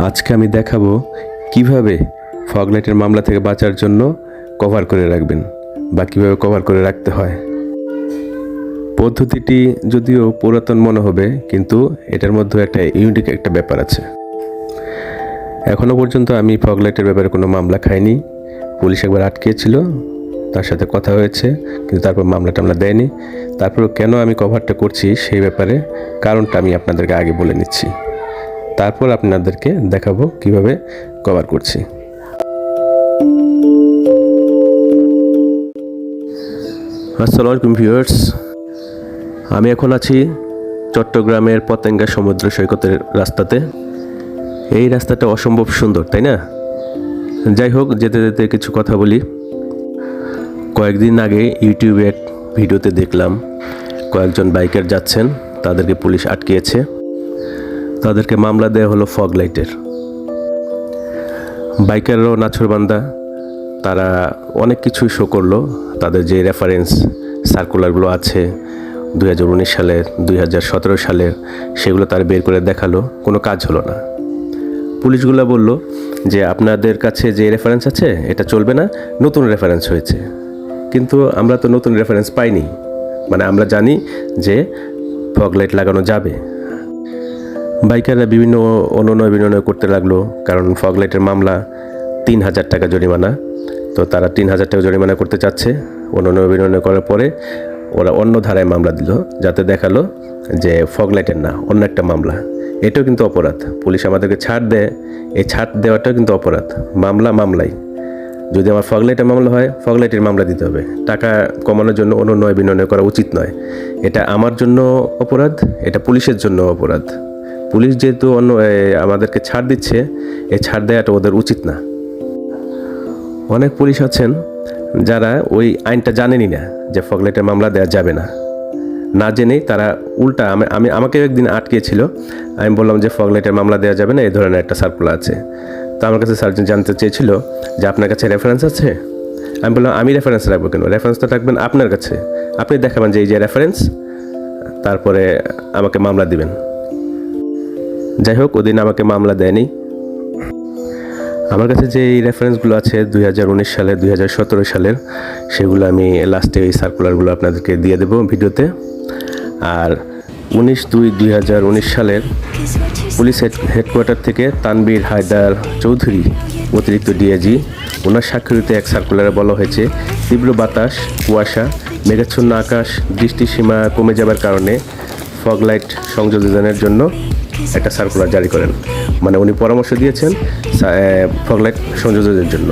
আজকে আমি দেখাবো কিভাবে ফগ লাইটের মামলা থেকে বাঁচার জন্য কভার করে রাখবেন বা কিভাবে কভার করে রাখতে হয়। পদ্ধতিটি যদিও পুরাতন মনে হবে, কিন্তু এটার মধ্যে একটা ইউনিক একটা ব্যাপার আছে। এখনও পর্যন্ত আমি ফগ লাইটের ব্যাপারে কোনো মামলা খাইনি। পুলিশ একবার আটকেছিল, তার সাথে কথা হয়েছে, কিন্তু তারপর মামলা টামলা দেয়নি। তারপরও কেন আমি কভারটা করছি সেই ব্যাপারে কারণটা আমি আপনাদেরকে আগে বলে নিচ্ছি, তারপর আপনাদেরকে দেখাবো কিভাবে কভার করছি। আসসালামু আলাইকুম ভিউয়ার্স, আমি এখন আছি চট্টগ্রামের পতেঙ্গা সমুদ্র সৈকতের রাস্তাতে। এই রাস্তাটা অসম্ভব সুন্দর, তাই না? যাই হোক, যেতে যেতে কিছু কথা বলি। কয়েকদিন আগে ইউটিউবে এক ভিডিওতে দেখলাম কয়েকজন বাইকার যাচ্ছেন, তাদেরকে পুলিশ আটকিয়েছে। তাদেরকে মামলা দেওয়া হলো ফগ লাইটের। বাইকাররাও নাছোড়বান্দা, তারা অনেক কিছুই শো করলো। তাদের যে রেফারেন্স সার্কুলারগুলো আছে 2019 সালের, 2017 সালের, সেগুলো তারা বের করে দেখালো, কোনো কাজ হলো না। পুলিশগুলো বলল যে আপনাদের কাছে যে রেফারেন্স আছে এটা চলবে না, নতুন রেফারেন্স হয়েছে। কিন্তু আমরা তো নতুন রেফারেন্স পাইনি, মানে আমরা জানি যে ফগ লাইট লাগানো যাবে। বাইকাররা বিভিন্ন অনুনয় বিনয় করতে লাগলো, কারণ ফগ লাইটের মামলা 3000 টাকা জরিমানা। তো তারা 3000 টাকা জরিমানা করতে চাচ্ছে। অনুনয় বিনয় করার পরে ওরা অন্য ধারায় মামলা দিল, যাতে দেখালো যে ফগ লাইটের না, অন্য একটা মামলা। এটাও কিন্তু অপরাধ। পুলিশ আমাদেরকে ছাড় দেয়, এই ছাড় দেওয়াটাও কিন্তু অপরাধ। মামলাই। যদি আমার ফগ লাইটের মামলা হয়, ফগ লাইটের মামলা দিতে হবে। টাকা কমানোর জন্য অনুনয় বিনয় করা উচিত নয়। এটা আমার জন্য অপরাধ, এটা পুলিশের জন্য অপরাধ। পুলিশ যেহেতু আমাদেরকে ছাড় দিচ্ছে, এই ছাড় দেওয়াটা ওদের উচিত না। অনেক পুলিশ আছেন যারা ওই আইনটা জানেনই না যে ফগ লাইটের মামলা দেওয়া যাবে না। না জেনেই তারা উল্টা আমাকে একদিন আটকেছিল। আমি বললাম যে ফগ লাইটের মামলা দেওয়া যাবে না, এই ধরনের একটা সার্কুলার আছে। তো আমার কাছে সার্জন জানতে চেয়েছিল যে আপনার কাছে রেফারেন্স আছে। আমি বললাম আমি রেফারেন্স রাখবো কেন, রেফারেন্সটা রাখবেন আপনার কাছে, আপনি দেখাবেন যে এই যে রেফারেন্স, তারপরে আমাকে মামলা দিবেন। যাই হোক, ওদিন আমাকে মামলা দেয়নি। আমার কাছে যে এই রেফারেন্সগুলো আছে 2019 সালের, 2017 সালের, সেগুলো আমি লাস্টে এই সার্কুলারগুলো আপনাদেরকে দিয়ে দেবো ভিডিওতে। আর 19/2/2019 সালের পুলিশ হেডকোয়ার্টার থেকে তানবীর হায়দার চৌধুরী, অতিরিক্ত ডিআইজি, ওনার স্বাক্ষরিত এক সার্কুলারে বলা হয়েছে তীব্র বাতাস, কুয়াশা, মেঘাচ্ছন্ন আকাশ, দৃষ্টিসীমা কমে যাবার কারণে ফগ লাইট সংযোজনের জন্য একটা সার্কুলার জারি করেন। মানে উনি পরামর্শ দিয়েছেন ফগ লাইট সংযোজনের জন্য।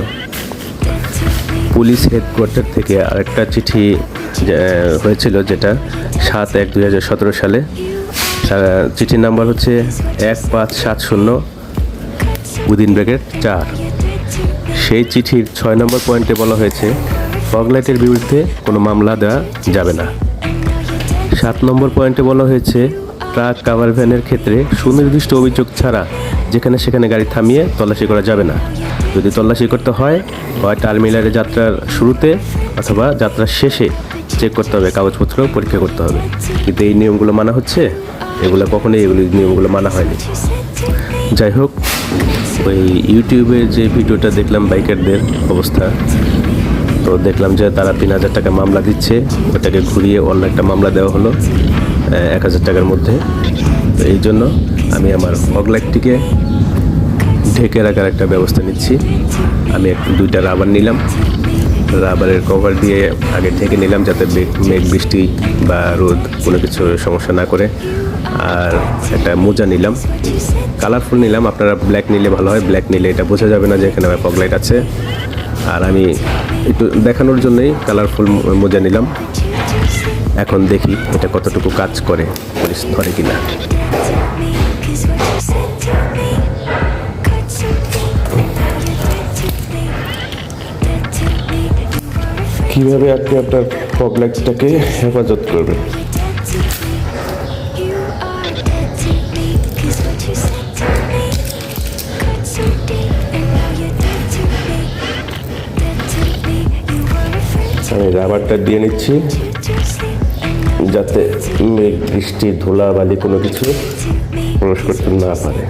পুলিশ হেডকোয়ার্টার থেকে আরেকটা চিঠি হয়েছিল, যেটা 7/1/2017 সালে। চিঠির নাম্বার হচ্ছে 1570-4। সেই চিঠির 6 নম্বর পয়েন্টে বলা হয়েছে ফগ লাইটের বিরুদ্ধে কোনো মামলা দেওয়া যাবে না। 7 নম্বর পয়েন্টে বলা হয়েছে ট্রাক কাভার ভ্যানের ক্ষেত্রে সুনির্দিষ্ট অভিযোগ ছাড়া যেখানে সেখানে গাড়ি থামিয়ে তল্লাশি করা যাবে না। যদি তল্লাশি করতে হয়, হয় টার্মিনালে যাত্রার শুরুতে অথবা যাত্রার শেষে চেক করতে হবে, কাগজপত্র পরীক্ষা করতে হবে। কিন্তু এই নিয়মগুলো মানা হচ্ছে? কখনোই নিয়মগুলো মানা হয়নি। যাই হোক, ওই ইউটিউবে যে ভিডিওটা দেখলাম বাইকারদের অবস্থা, তো দেখলাম যে তারা 3000 টাকা মামলা দিচ্ছে, ওটাকে ঘুরিয়ে অন্য একটা মামলা দেওয়া হলো 1000 টাকার মধ্যে। তো এই জন্য আমি আমার ফগ লাইটটিকে ঢেকে রাখার একটা ব্যবস্থা নিচ্ছি। আমি 2টা রাবার নিলাম, রাবারের কভার দিয়ে আগে ঢেকে নিলাম, যাতে মেঘ বৃষ্টি বা রোদ কোনো কিছু সমস্যা না করে। আর একটা মোজা নিলাম, কালারফুল নিলাম। আপনারা ব্ল্যাক নিলে ভালো হয়, ব্ল্যাক নিলে এটা বোঝা যাবে না যে এখানে আমার ফগ লাইট আছে। আর আমি একটু দেখানোর জন্যই কালারফুল মোজা নিলাম। এখন দেখি এটা কতটুকু কাজ করে, পুলিশ ধরে কিনা। কিভাবে আপনি আপনার ফগ লাইটটাকে হেফাজত করবেন? আমি রাবারটা দিয়ে নিচ্ছি, যাতে মেঘ বৃষ্টি ধুলা বালি কোনো কিছু প্রবেশ করতে না পারে।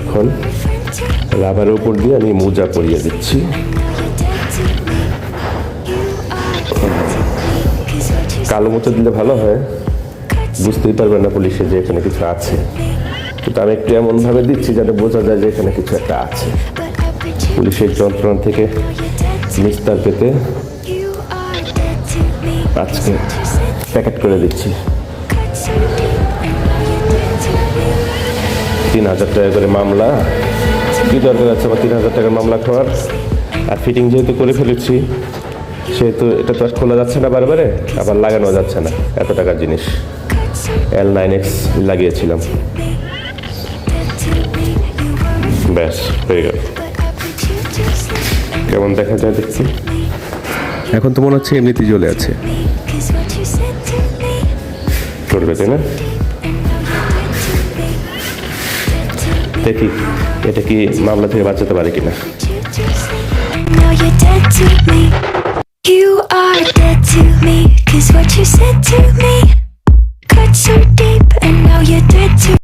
এখন রাবারের উপর দিয়ে আমি মোজা পরিয়ে দিচ্ছি। কালো মোজা দিলে ভালো হয়, বুঝতেই পারবে না পুলিশে যে এখানে কিছু আছে, কিন্তু আমি একটু এমনভাবে দিচ্ছি যাতে বোঝা যায় যে এখানে কিছু একটা আছে। পুলিশের যন্ত্রণা থেকে নিস্তার পেতে আজকে প্যাকেট করে দিচ্ছি। 3,000 টাকা করে মামলা, কী দরকার আছে আমার 3,000 টাকার মামলা খাওয়ার? আর ফিটিং যেহেতু করে ফেলেছি সেহেতু এটা তো আর খোলা যাচ্ছে না বারবারে, আবার লাগানো যাচ্ছে না, এত টাকার জিনিস। L9X লাগিয়েছিলাম, ব্যাস হয়ে গেল। কেমন দেখা যায় দেখছি? এখন তো মনে হচ্ছে এমনিতেই জ্বলে আছে, করবে তাই না? দেখি এটা কি মামলা থেকে বাঁচাতে পারে কিনা। You are dead to me, 'cause what you